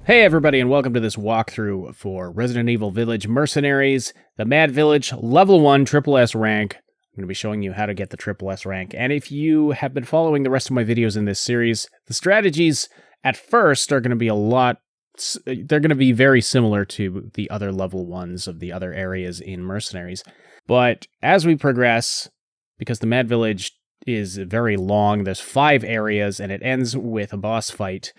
Hey everybody, and welcome to this walkthrough for Resident Evil Village Mercenaries, the Mad Village, level 1 Triple S rank. I'm going to be showing you how to get the Triple S rank, and if you have been following the rest of my videos in this series, the strategies at first are going to be they're going to be very similar to the other level 1s of the other areas in Mercenaries. But as we progress, because the Mad Village is very long, there's 5 areas, and it ends with a boss fight.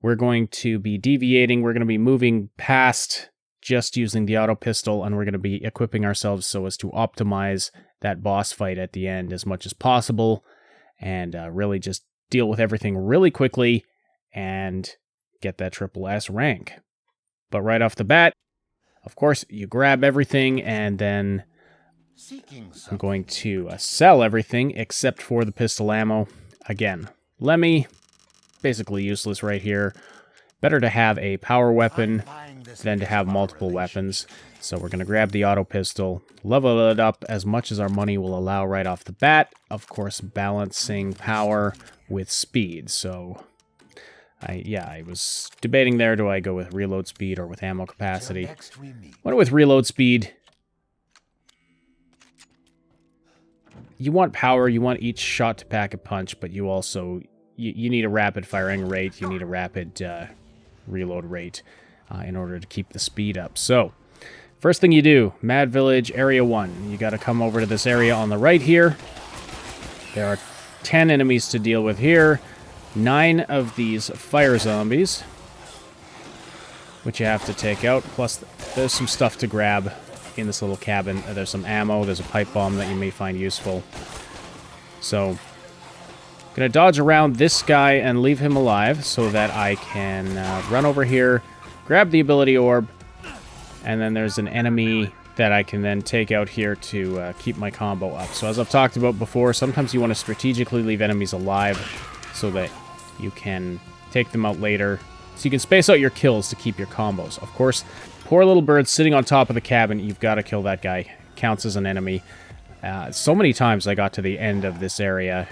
We're going to be deviating, we're going to be moving past just using the auto pistol, and we're going to be equipping ourselves so as to optimize that boss fight at the end as much as possible, and really just deal with everything really quickly and get that Triple S rank. But right off the bat, of course, you grab everything, and then I'm going to sell everything except for the pistol ammo. Again, Lemmy, basically useless right here. Better to have a power weapon than to have multiple weapons. So we're going to grab the auto pistol, level it up as much as our money will allow right off the bat. Of course, balancing power with speed. So, I was debating there, do I go with reload speed or with ammo capacity? Went with reload speed. You want power, you want each shot to pack a punch, but you also... You need a rapid firing rate, you need a rapid reload rate in order to keep the speed up. So, first thing you do, Mad Village Area 1. You gotta come over to this area on the right here. There are 10 enemies to deal with here. 9 of these fire zombies, which you have to take out. Plus, there's some stuff to grab in this little cabin. There's some ammo, there's a pipe bomb that you may find useful. So... gonna dodge around this guy and leave him alive so that I can run over here, grab the ability orb, and then there's an enemy that I can then take out here to keep my combo up. So as I've talked about before, sometimes you want to strategically leave enemies alive so that you can take them out later. So you can space out your kills to keep your combos. Of course, poor little bird sitting on top of the cabin, you've got to kill that guy. Counts as an enemy. So many times I got to the end of this area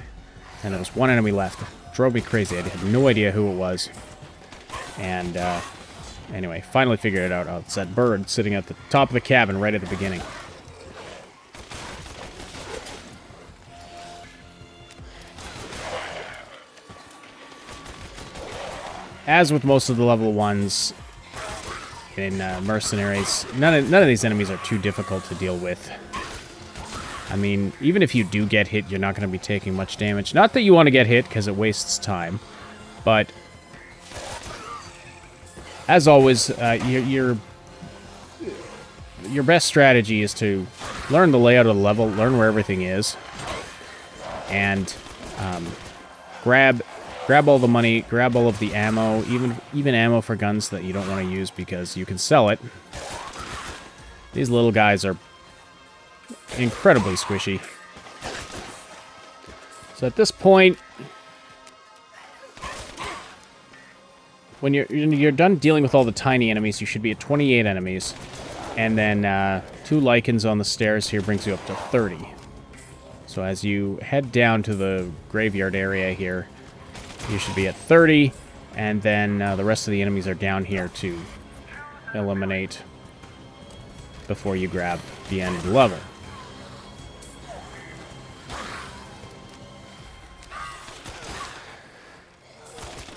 and there was one enemy left. It drove me crazy. I had no idea who it was. And, anyway, finally figured it out. Oh, it's that bird sitting at the top of the cabin right at the beginning. As with most of the level 1s in Mercenaries, none of these enemies are too difficult to deal with. I mean, even if you do get hit, you're not going to be taking much damage. Not that you want to get hit, because it wastes time. But, as always, your best strategy is to learn the layout of the level, learn where everything is, and grab all the money, grab all of the ammo, even ammo for guns that you don't want to use because you can sell it. These little guys are incredibly squishy. So at this point, when you're done dealing with all the tiny enemies, you should be at 28 enemies, and then 2 lichens on the stairs here brings you up to 30. So as you head down to the graveyard area here, you should be at 30, and then the rest of the enemies are down here to eliminate before you grab the end of the level.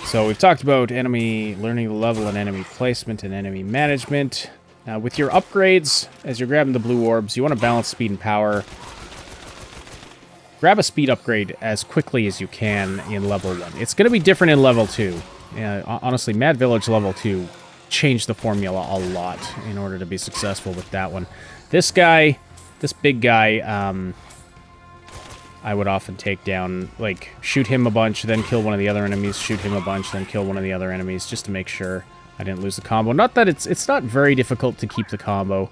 So we've talked about enemy learning the level and enemy placement and enemy management. With your upgrades, as you're grabbing the blue orbs, you want to balance speed and power. Grab a speed upgrade as quickly as you can in level 1. It's going to be different in level 2. Honestly, Mad Village level 2 changed the formula a lot in order to be successful with that one. This guy, this big guy, I would often take down, like, shoot him a bunch, then kill one of the other enemies, shoot him a bunch, then kill one of the other enemies, just to make sure I didn't lose the combo. Not that it's not very difficult to keep the combo,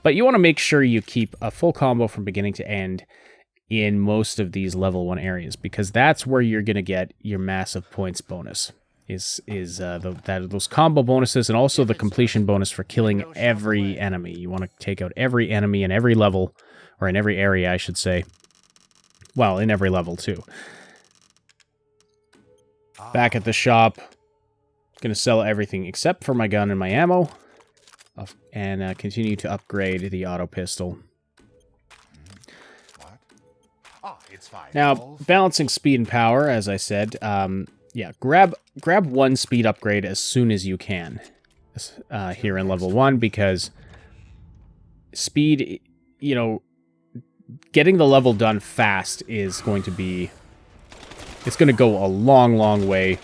but you want to make sure you keep a full combo from beginning to end in most of these level 1 areas, because that's where you're going to get your massive points bonus, those combo bonuses, and also the completion bonus for killing every enemy. You want to take out every enemy in every level, or in every area, I should say. Well, in every level, too. Back at the shop, Gonna sell everything except for my gun and my ammo. And continue to upgrade the auto pistol. What? Oh, it's fine. Now, balancing speed and power, as I said, yeah, grab one speed upgrade as soon as you can here in level 1, because speed, you know, getting the level done fast is going to be... It's going to go a long, long way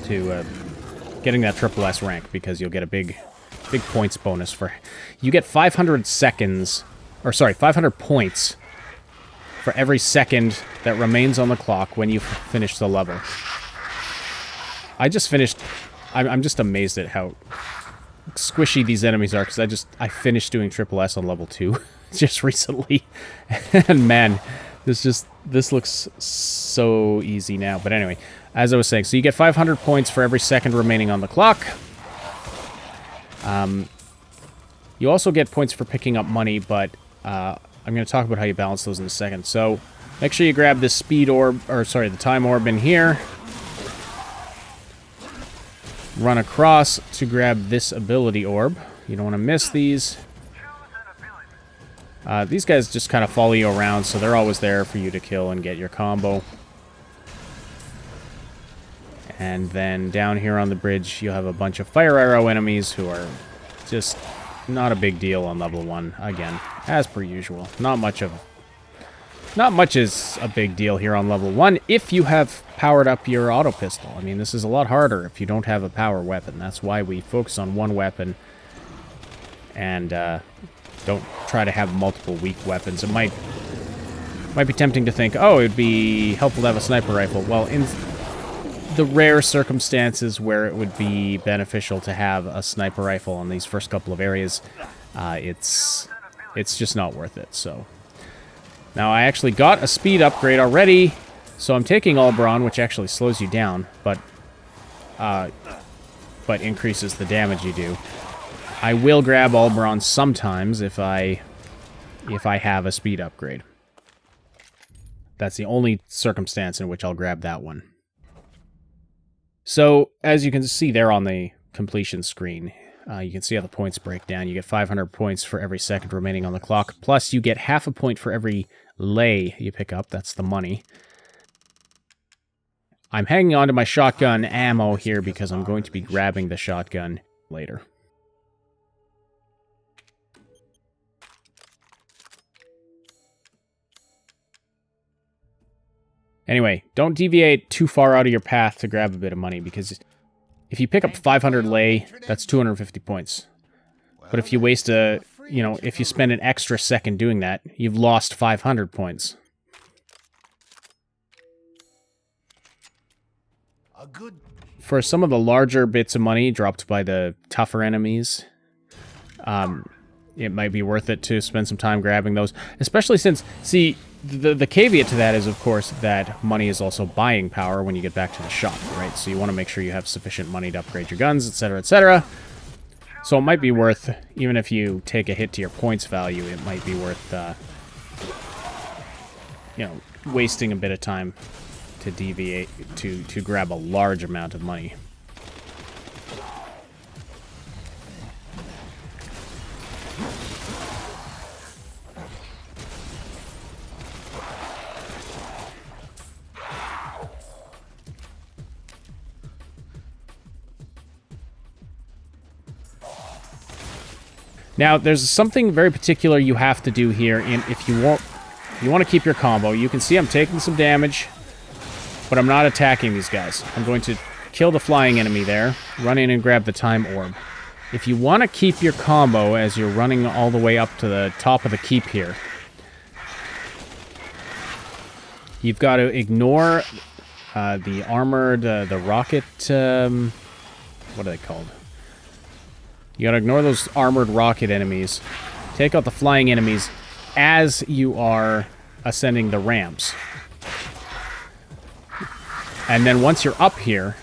to getting that triple S rank, because you'll get a big points bonus for... You get 500 seconds... Or, sorry, 500 points for every second that remains on the clock when you finish the level. I just finished... I'm just amazed at how squishy these enemies are, because I finished doing triple S on level 2 just recently. And man, this looks so easy now. But anyway, as I was saying, so you get 500 points for every second remaining on the clock. You also get points for picking up money, but I'm going to talk about how you balance those in a second. So make sure you grab this speed orb, or sorry, the time orb in here. Run across to grab this ability orb. You don't want to miss these. These guys just kind of follow you around, so they're always there for you to kill and get your combo. And then down here on the bridge, you have a bunch of fire arrow enemies who are just not a big deal on level 1. Again, as per usual. Not much is a big deal here on level 1 if you have powered up your auto pistol. I mean, this is a lot harder if you don't have a power weapon. That's why we focus on one weapon and don't try to have multiple weak weapons. It might be tempting to think, oh, it'd be helpful to have a sniper rifle. Well, in the rare circumstances where it would be beneficial to have a sniper rifle on these first couple of areas, it's just not worth it. So now I actually got a speed upgrade already, so I'm taking Alberon, which actually slows you down, but increases the damage you do. I will grab Alberon sometimes if I have a speed upgrade. That's the only circumstance in which I'll grab that one. So, as you can see there on the completion screen, you can see how the points break down. You get 500 points for every second remaining on the clock, plus you get half a point for every lei you pick up. That's the money. I'm hanging on to my shotgun ammo here because I'm going to be grabbing the shotgun later. Anyway, don't deviate too far out of your path to grab a bit of money, because if you pick up 500 lei, that's 250 points. But if you waste if you spend an extra second doing that, you've lost 500 points. For some of the larger bits of money dropped by the tougher enemies, it might be worth it to spend some time grabbing those, especially since, see, the caveat to that is, of course, that money is also buying power when you get back to the shop, right? So you want to make sure you have sufficient money to upgrade your guns, etc., etc. So it might be worth, even if you take a hit to your points value, it might be worth, wasting a bit of time to deviate, to grab a large amount of money. Now, there's something very particular you have to do here, and if you want to keep your combo. You can see I'm taking some damage, but I'm not attacking these guys. I'm going to kill the flying enemy there, run in and grab the time orb. If you want to keep your combo as you're running all the way up to the top of the keep here, you've got to ignore the armored, the rocket, what are they called? You gotta ignore those armored rocket enemies. Take out the flying enemies as you are ascending the ramps. And then once you're up here,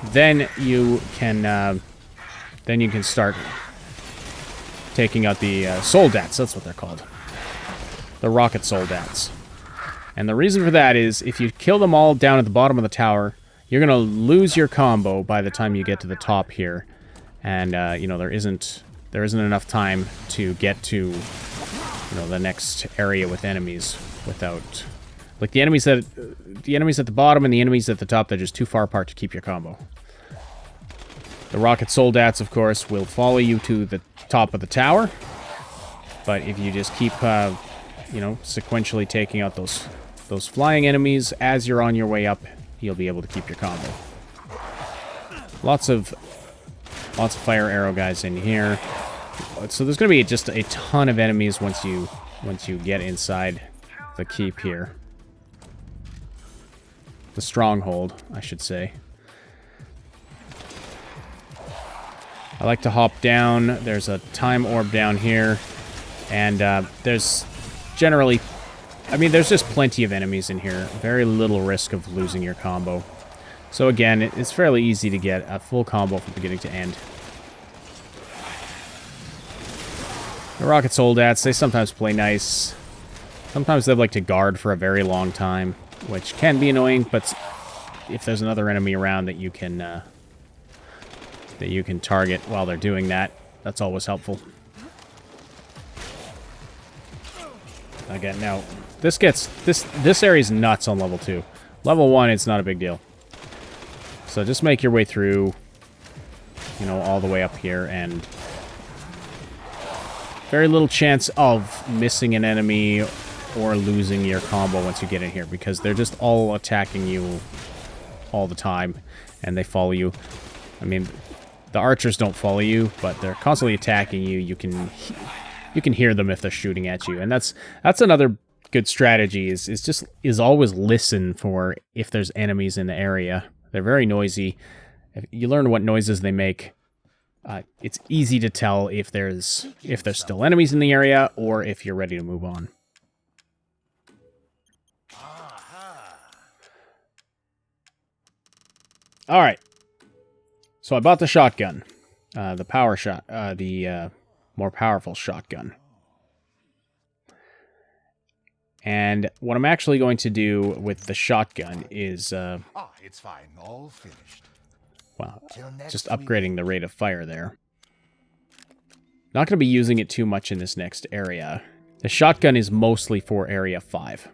then you can start taking out the soldats. That's what they're called. The rocket soldats. And the reason for that is if you kill them all down at the bottom of the tower, you're going to lose your combo by the time you get to the top here. And, you know, there isn't enough time to get to, you know, the next area with enemies without... Like, the enemies at the bottom and the enemies at the top, they're just too far apart to keep your combo. The rocket soldats, of course, will follow you to the top of the tower. But if you just keep, you know, sequentially taking out those flying enemies as you're on your way up, you'll be able to keep your combo. Lots of fire arrow guys in here. So there's going to be just a ton of enemies once you get inside the keep here. The Stronghold, I should say. I like to hop down. There's a time orb down here. And there's generally... I mean, there's just plenty of enemies in here. Very little risk of losing your combo. So again, it's fairly easy to get a full combo from beginning to end. The rocket soldats, they sometimes play nice. Sometimes they like to guard for a very long time, which can be annoying, but if there's another enemy around that you can target while they're doing that, that's always helpful. Again, now this area's nuts on level 2. Level 1, it's not a big deal. So just make your way through, you know, all the way up here, and very little chance of missing an enemy or losing your combo once you get in here, because they're just all attacking you all the time, and they follow you. I mean, the archers don't follow you, but they're constantly attacking you. You can hear them if they're shooting at you, and that's another good strategy. Is always listen for if there's enemies in the area. They're very noisy. If you learn what noises they make, it's easy to tell if there's still enemies in the area or if you're ready to move on. All right. So I bought the shotgun, the power shot, the more powerful shotgun. And what I'm actually going to do with the shotgun is, it's fine. All finished. Well, just upgrading the rate of fire there. Not going to be using it too much in this next area. The shotgun is mostly for Area 5.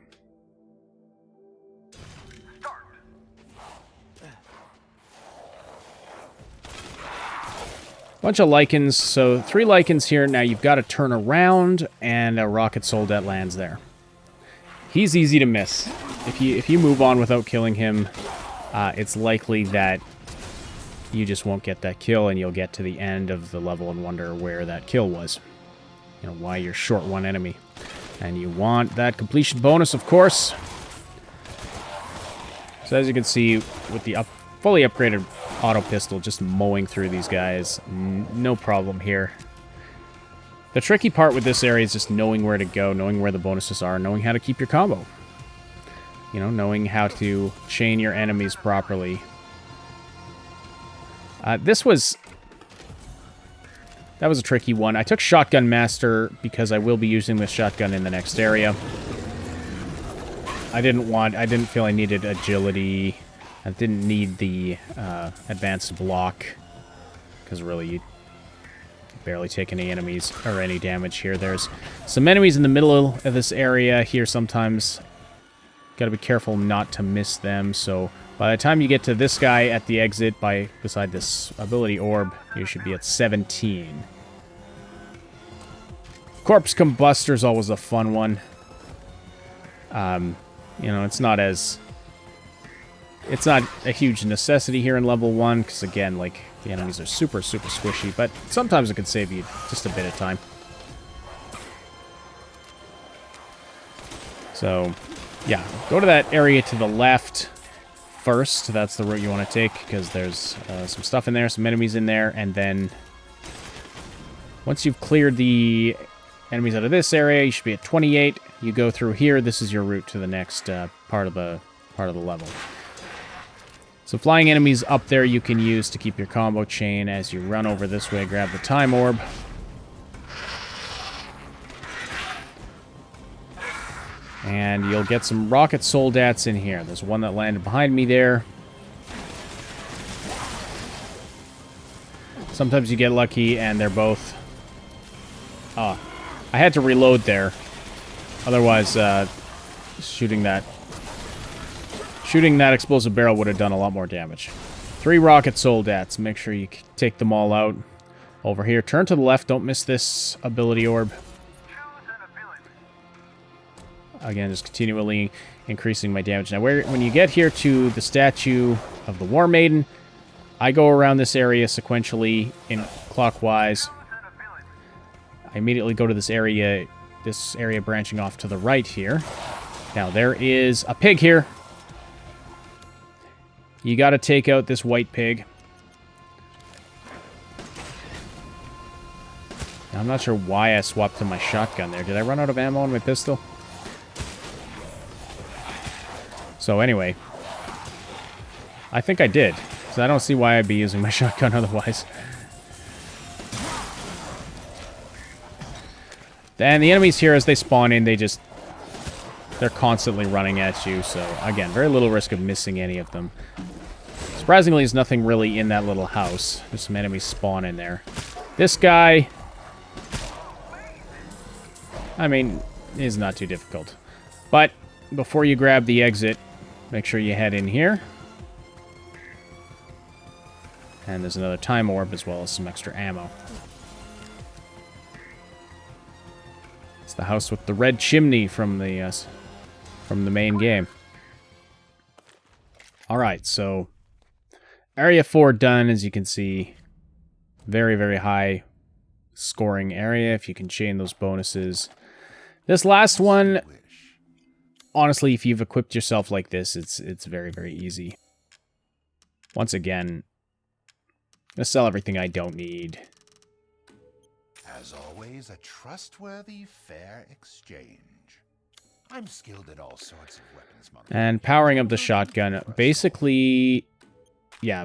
Bunch of lichens, so 3 lichens here. Now you've got to turn around, and a rocket soldat lands there. He's easy to miss. If you move on without killing him, it's likely that you just won't get that kill, and you'll get to the end of the level and wonder where that kill was. You know, why you're short one enemy. And you want that completion bonus, of course. So as you can see, with the fully upgraded auto pistol, just mowing through these guys, no problem here. The tricky part with this area is just knowing where to go, knowing where the bonuses are, knowing how to keep your combo. You know, knowing how to chain your enemies properly. That was a tricky one. I took Shotgun Master because I will be using this shotgun in the next area. I didn't feel I needed agility. I didn't need the advanced block, because really you barely take any enemies or any damage here. There's some enemies in the middle of this area here sometimes. Gotta be careful not to miss them, so by the time you get to this guy at the exit, beside this ability orb, you should be at 17. Corpse Combustor's always a fun one. You know, it's not a huge necessity here in level 1, because again, like, the enemies are super, super squishy, but sometimes it can save you just a bit of time. So, yeah, go to that area to the left first. That's the route you want to take, because there's some stuff in there, some enemies in there, and then once you've cleared the enemies out of this area, you should be at 28. You go through here. This is your route to the next part of the level. So flying enemies up there you can use to keep your combo chain. As you run over this way, grab the time orb. And you'll get some rocket soldats in here. There's one that landed behind me there. Sometimes you get lucky and they're both... Oh, I had to reload there. Otherwise, shooting that explosive barrel would have done a lot more damage. 3 rocket soldats. Make sure you take them all out. Over here. Turn to the left. Don't miss this ability orb. Again, just continually increasing my damage. Now, when you get here to the statue of the War Maiden, I go around this area sequentially in clockwise. I immediately go to this area branching off to the right here. Now, there is a pig here. You got to take out this white pig. Now, I'm not sure why I swapped to my shotgun there. Did I run out of ammo on my pistol? So anyway, I think I did. So I don't see why I'd be using my shotgun otherwise. And the enemies here, as they spawn in, they're constantly running at you. So again, very little risk of missing any of them. Surprisingly, there's nothing really in that little house. There's some enemies spawn in there. This guy, I mean, is not too difficult. But before you grab the exit, make sure you head in here. And there's another time orb as well as some extra ammo. It's the house with the red chimney from the main game. Alright, so Area 4 done, as you can see. Very, very high scoring area if you can chain those bonuses. This last one, honestly, if you've equipped yourself like this, it's very, very easy. Once again, let's sell everything I don't need. As always, a trustworthy, fair exchange. I'm skilled at all sorts of weapons, Mother. And powering up the shotgun, basically, yeah,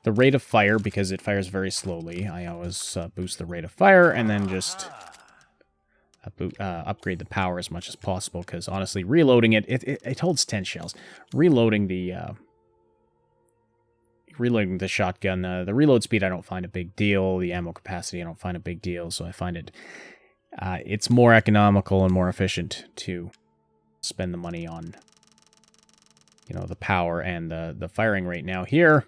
the rate of fire, because it fires very slowly. I always boost the rate of fire, and then just upgrade the power as much as possible, because honestly, reloading it holds 10 shells. Reloading the shotgun, the reload speed I don't find a big deal. The ammo capacity I don't find a big deal, so I find it it's more economical and more efficient to spend the money on, you know, the power and the firing rate. Now here,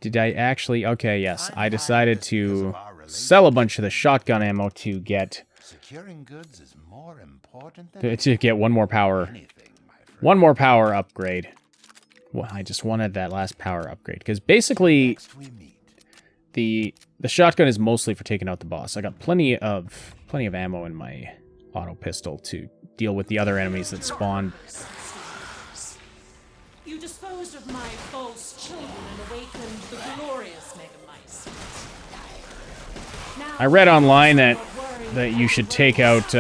did I actually? Okay, yes, I decided to sell a bunch of the shotgun ammo to get securing goods is more important than to get one more power. One more power upgrade. Well, I just wanted that last power upgrade, because basically the shotgun is mostly for taking out the boss. I got plenty of ammo in my auto pistol to deal with the other enemies that spawn. You disposed of my false children and awakened the glorious Megameister. I read online that you should take out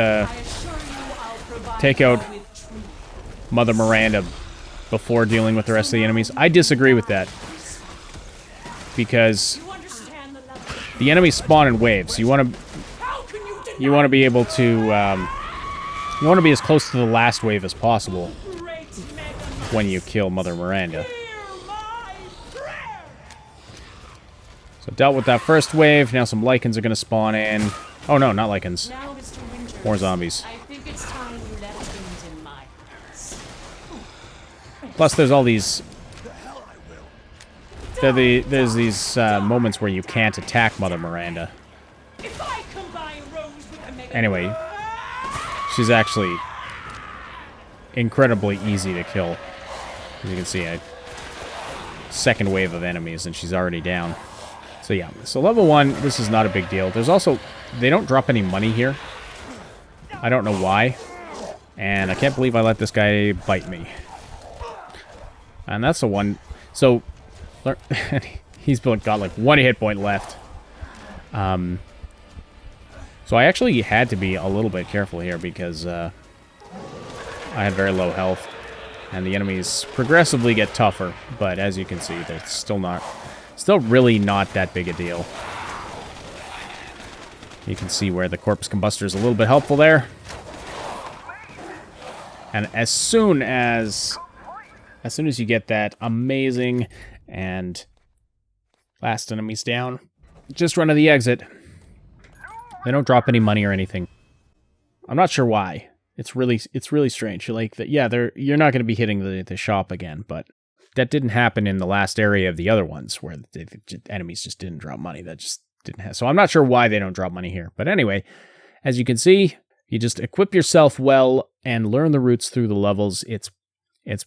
Mother Miranda before dealing with the rest of the enemies. I disagree with that, because the enemies spawn in waves. You want to be able to you want to be as close to the last wave as possible when you kill Mother Miranda. So dealt with that first wave. Now some lichens are going to spawn in. Oh no, not lichens. More zombies. Plus, there's all these... There's these moments where you can't attack Mother Miranda. Anyway, she's actually incredibly easy to kill. As you can see, a second wave of enemies, and she's already down. So yeah, so level 1, this is not a big deal. There's also... They don't drop any money here. I don't know why. And I can't believe I let this guy bite me. And that's the one. So, he's got like 1 hit point left. So I actually had to be a little bit careful here, because I had very low health. And the enemies progressively get tougher. But as you can see, they're still really not that big a deal. You can see where the corpse combustor is a little bit helpful there. And as soon as as soon as you get that amazing and last enemies down, just run to the exit. They don't drop any money or anything. I'm not sure why. It's really strange. You're like, you're not going to be hitting the shop again, but that didn't happen in the last area of the other ones where the enemies just didn't drop money. That just didn't happen. So I'm not sure why they don't drop money here. But anyway, as you can see, you just equip yourself well and learn the routes through the levels. It's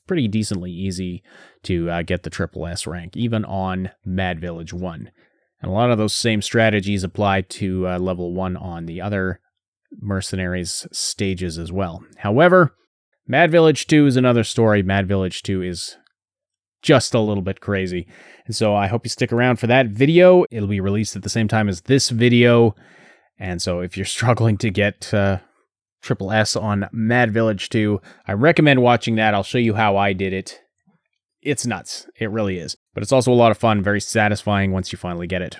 pretty decently easy to get the SSS rank, even on Mad Village 1. And a lot of those same strategies apply to level 1 on the other Mercenaries stages as well. However, Mad Village 2 is another story. Mad Village 2 is just a little bit crazy. And so I hope you stick around for that video. It'll be released at the same time as this video. And so if you're struggling to get SSS on Mad Village 2, I recommend watching that. I'll show you how I did it. It's nuts. It really is. But it's also a lot of fun, very satisfying once you finally get it.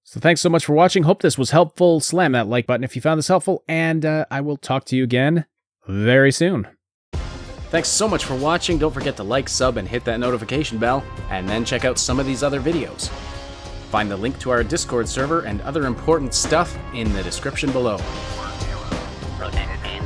So thanks so much for watching. Hope this was helpful. Slam that like button if you found this helpful, and I will talk to you again very soon. Thanks so much for watching. Don't forget to like, sub, and hit that notification bell, and then check out some of these other videos. Find the link to our Discord server and other important stuff in the description below. Rotated and